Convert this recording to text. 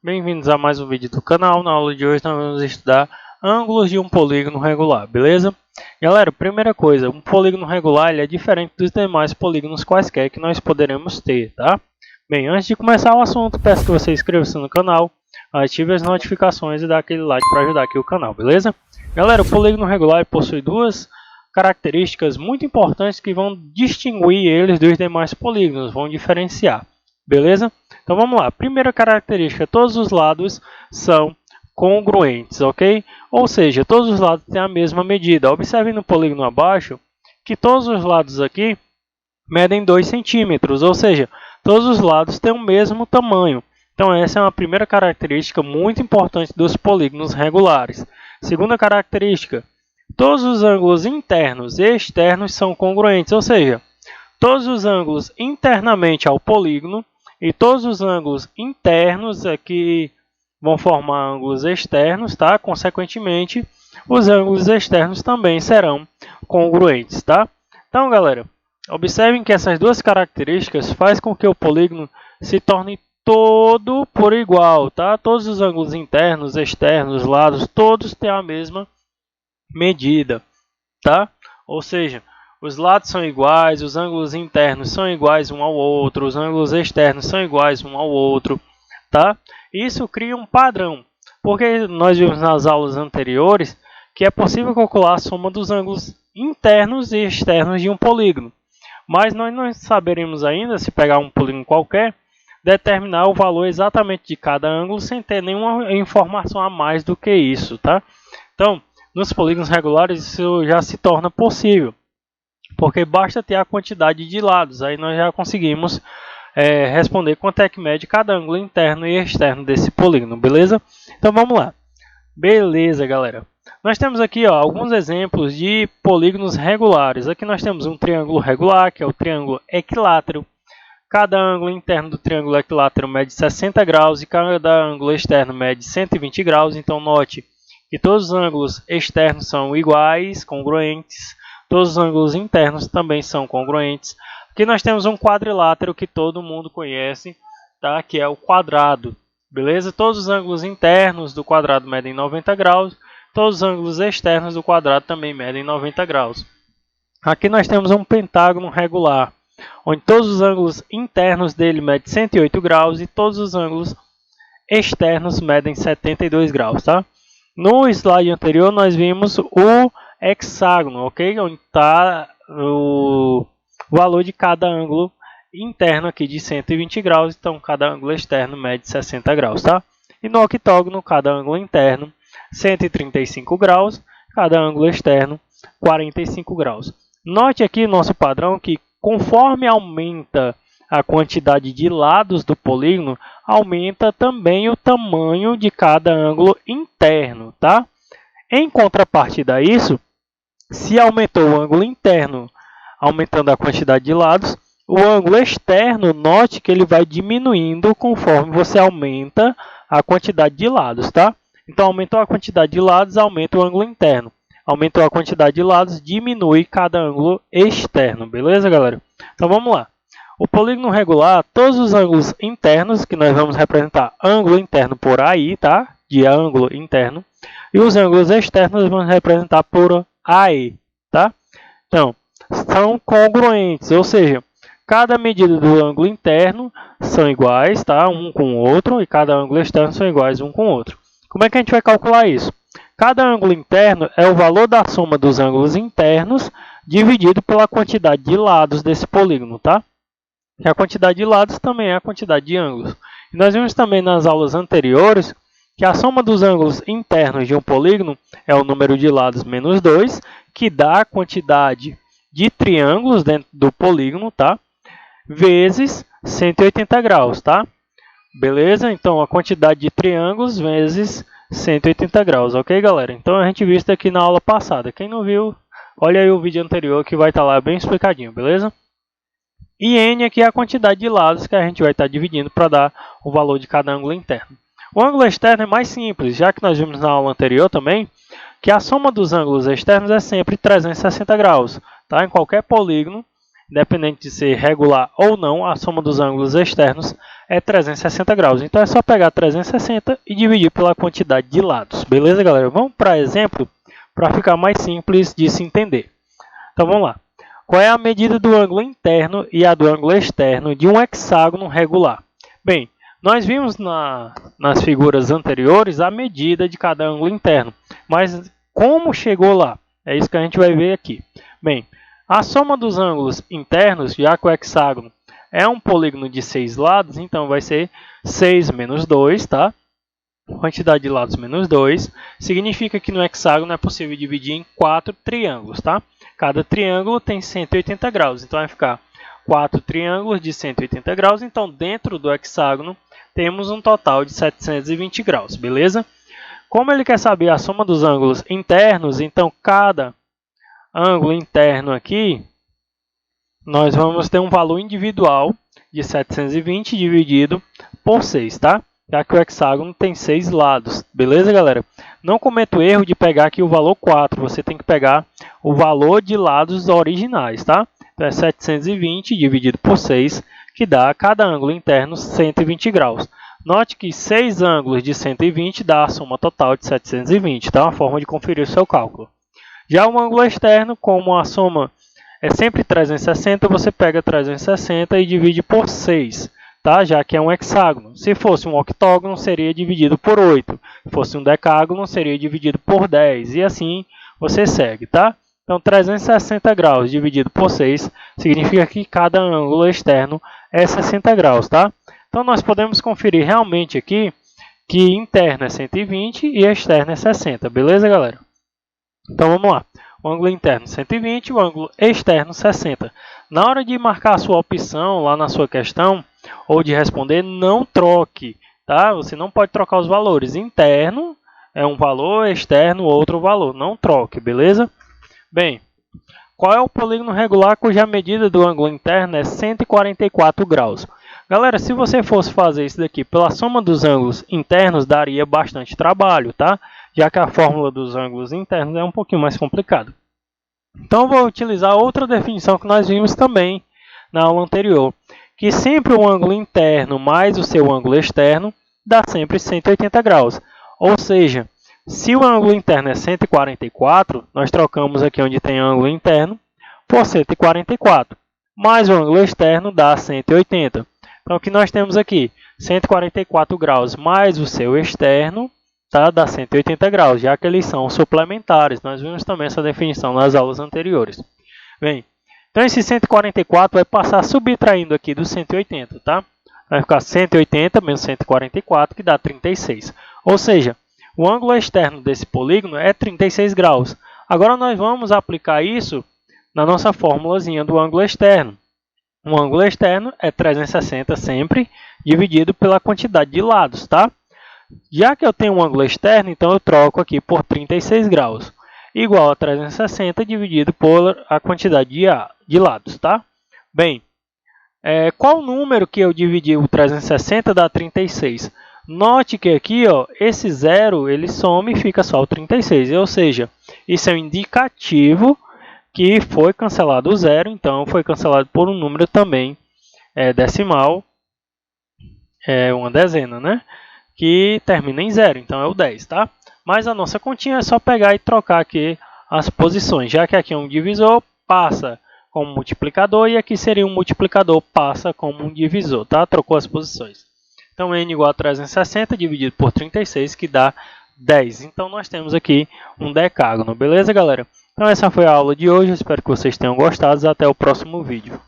Bem-vindos a mais um vídeo do canal. Na aula de hoje nós vamos estudar ângulos de um polígono regular, beleza? Galera, primeira coisa, um polígono regular ele é diferente dos demais polígonos quaisquer que nós poderemos ter, tá? Bem, antes de começar o assunto, peço que você inscreva-se no canal, ative as notificações e dá aquele like para ajudar aqui o canal, beleza? Galera, o polígono regular possui duas características muito importantes que vão distinguir eles dos demais polígonos, vão diferenciar, beleza? Então vamos lá, primeira característica, todos os lados são congruentes, ok? Ou seja, todos os lados têm a mesma medida. Observe no polígono abaixo que todos os lados aqui medem 2 centímetros, ou seja, todos os lados têm o mesmo tamanho. Então essa é uma primeira característica muito importante dos polígonos regulares. Segunda característica, todos os ângulos internos e externos são congruentes, ou seja, todos os ângulos internamente ao polígono e todos os ângulos internos aqui vão formar ângulos externos, tá? Consequentemente, os ângulos externos também serão congruentes, tá? Então, galera, observem que essas duas características fazem com que o polígono se torne todo por igual, tá? Todos os ângulos internos, externos, lados, todos têm a mesma medida, tá? Ou seja, os lados são iguais, os ângulos internos são iguais um ao outro, os ângulos externos são iguais um ao outro, tá? Isso cria um padrão, porque nós vimos nas aulas anteriores que é possível calcular a soma dos ângulos internos e externos de um polígono. Mas nós não saberemos ainda, se pegar um polígono qualquer, determinar o valor exatamente de cada ângulo sem ter nenhuma informação a mais do que isso, tá? Então, nos polígonos regulares isso já se torna possível, porque basta ter a quantidade de lados, aí nós já conseguimos responder quanto é que mede cada ângulo interno e externo desse polígono, beleza? Então vamos lá. Beleza, galera. Nós temos aqui alguns exemplos de polígonos regulares. Aqui nós temos um triângulo regular, que é o triângulo equilátero. Cada ângulo interno do triângulo equilátero mede 60 graus e cada ângulo externo mede 120 graus. Então note que todos os ângulos externos são iguais, congruentes. Todos os ângulos internos também são congruentes. Aqui nós temos um quadrilátero que todo mundo conhece, tá? Que é o quadrado, beleza? Todos os ângulos internos do quadrado medem 90 graus. Todos os ângulos externos do quadrado também medem 90 graus. Aqui nós temos um pentágono regular, onde todos os ângulos internos dele medem 108 graus e todos os ângulos externos medem 72 graus, tá? No slide anterior nós vimos o hexágono, ok? Onde está o valor de cada ângulo interno aqui de 120 graus, então cada ângulo externo mede 60 graus, tá? E no octógono, cada ângulo interno 135 graus, cada ângulo externo 45 graus. Note aqui nosso padrão que conforme aumenta a quantidade de lados do polígono, aumenta também o tamanho de cada ângulo interno, tá? Em contrapartida a isso, se aumentou o ângulo interno, aumentando a quantidade de lados, o ângulo externo, note que ele vai diminuindo conforme você aumenta a quantidade de lados, tá? Então, aumentou a quantidade de lados, aumenta o ângulo interno. Aumentou a quantidade de lados, diminui cada ângulo externo, beleza, galera? Então, vamos lá. O polígono regular, todos os ângulos internos, que nós vamos representar ângulo interno por AI, tá? De ângulo interno. E os ângulos externos vamos representar por AE, tá? Então, são congruentes, ou seja, cada medida do ângulo interno são iguais, tá? Um com o outro, e cada ângulo externo são iguais um com o outro. Como é que a gente vai calcular isso? Cada ângulo interno é o valor da soma dos ângulos internos dividido pela quantidade de lados desse polígono, tá? E a quantidade de lados também é a quantidade de ângulos. E nós vimos também nas aulas anteriores que a soma dos ângulos internos de um polígono é o número de lados menos 2, que dá a quantidade de triângulos dentro do polígono, tá? Vezes 180 graus, tá? Beleza? Então, a quantidade de triângulos vezes 180 graus, ok, galera? Então, a gente viu isso aqui na aula passada. Quem não viu, olha aí o vídeo anterior que vai estar lá bem explicadinho, beleza? E N aqui é a quantidade de lados que a gente vai estar dividindo para dar o valor de cada ângulo interno. O ângulo externo é mais simples, já que nós vimos na aula anterior também, que a soma dos ângulos externos é sempre 360 graus, tá? Em qualquer polígono, independente de ser regular ou não, a soma dos ângulos externos é 360 graus. Então é só pegar 360 e dividir pela quantidade de lados. Beleza, galera? Vamos para exemplo, para ficar mais simples de se entender. Então vamos lá. Qual é a medida do ângulo interno e a do ângulo externo de um hexágono regular? Bem, nós vimos nas figuras anteriores a medida de cada ângulo interno, mas como chegou lá? É isso que a gente vai ver aqui. Bem, a soma dos ângulos internos, já que o hexágono é um polígono de 6 lados, então vai ser 6 menos 2, tá? Quantidade de lados menos 2, significa que no hexágono é possível dividir em 4 triângulos, tá? Cada triângulo tem 180 graus, então vai ficar 4 triângulos de 180 graus, então dentro do hexágono temos um total de 720 graus, beleza? Como ele quer saber a soma dos ângulos internos, então cada ângulo interno aqui, nós vamos ter um valor individual de 720 dividido por 6, tá? Já que o hexágono tem 6 lados, beleza, galera? Não cometa o erro de pegar aqui o valor 4, você tem que pegar o valor de lados originais, tá? Então é 720 dividido por 6, que dá a cada ângulo interno 120 graus. Note que 6 ângulos de 120 dá a soma total de 720, tá? Uma forma de conferir o seu cálculo. Já o ângulo externo, como a soma é sempre 360, você pega 360 e divide por 6. Tá? Já que é um hexágono. Se fosse um octógono, seria dividido por 8. Se fosse um decágono, seria dividido por 10. E assim você segue, tá? Então, 360 graus dividido por 6 significa que cada ângulo externo é 60 graus, tá? Então, nós podemos conferir realmente aqui que interno é 120 e externo é 60. Beleza, galera? Então, vamos lá. O ângulo interno 120 e o ângulo externo 60. Na hora de marcar a sua opção lá na sua questão, ou de responder, não troque, tá? Você não pode trocar os valores. Interno é um valor, externo outro valor. Não troque, beleza? Bem, qual é o polígono regular cuja medida do ângulo interno é 144 graus? Galera, se você fosse fazer isso daqui pela soma dos ângulos internos, daria bastante trabalho, tá? Já que a fórmula dos ângulos internos é um pouquinho mais complicada. Então, vou utilizar outra definição que nós vimos também na aula anterior, que sempre o ângulo interno mais o seu ângulo externo dá sempre 180 graus. Ou seja, se o ângulo interno é 144, nós trocamos aqui onde tem ângulo interno por 144, mais o ângulo externo dá 180. Então, o que nós temos aqui? 144 graus mais o seu externo, tá? Dá 180 graus, já que eles são suplementares. Nós vimos também essa definição nas aulas anteriores. Bem, então esse 144 vai passar subtraindo aqui do 180, tá? Vai ficar 180 menos 144, que dá 36. Ou seja, o ângulo externo desse polígono é 36 graus. Agora nós vamos aplicar isso na nossa formulazinha do ângulo externo. O ângulo externo é 360 sempre, dividido pela quantidade de lados, tá? Já que eu tenho um ângulo externo, então eu troco aqui por 36 graus. Igual a 360 dividido por a quantidade de lados, tá? Bem, qual número que eu dividi o 360 dá 36? Note que aqui, ó, esse zero, ele soma e fica só o 36. Ou seja, isso é um indicativo que foi cancelado o zero, então foi cancelado por um número também decimal, uma dezena, né? Que termina em zero, então é o 10, tá? Mas a nossa continha é só pegar e trocar aqui as posições, já que aqui é um divisor, passa como multiplicador, e aqui seria um multiplicador, passa como um divisor, tá? Trocou as posições. Então, n igual a 360 dividido por 36, que dá 10. Então, nós temos aqui um decágono, beleza, galera? Então, essa foi a aula de hoje, espero que vocês tenham gostado, até o próximo vídeo.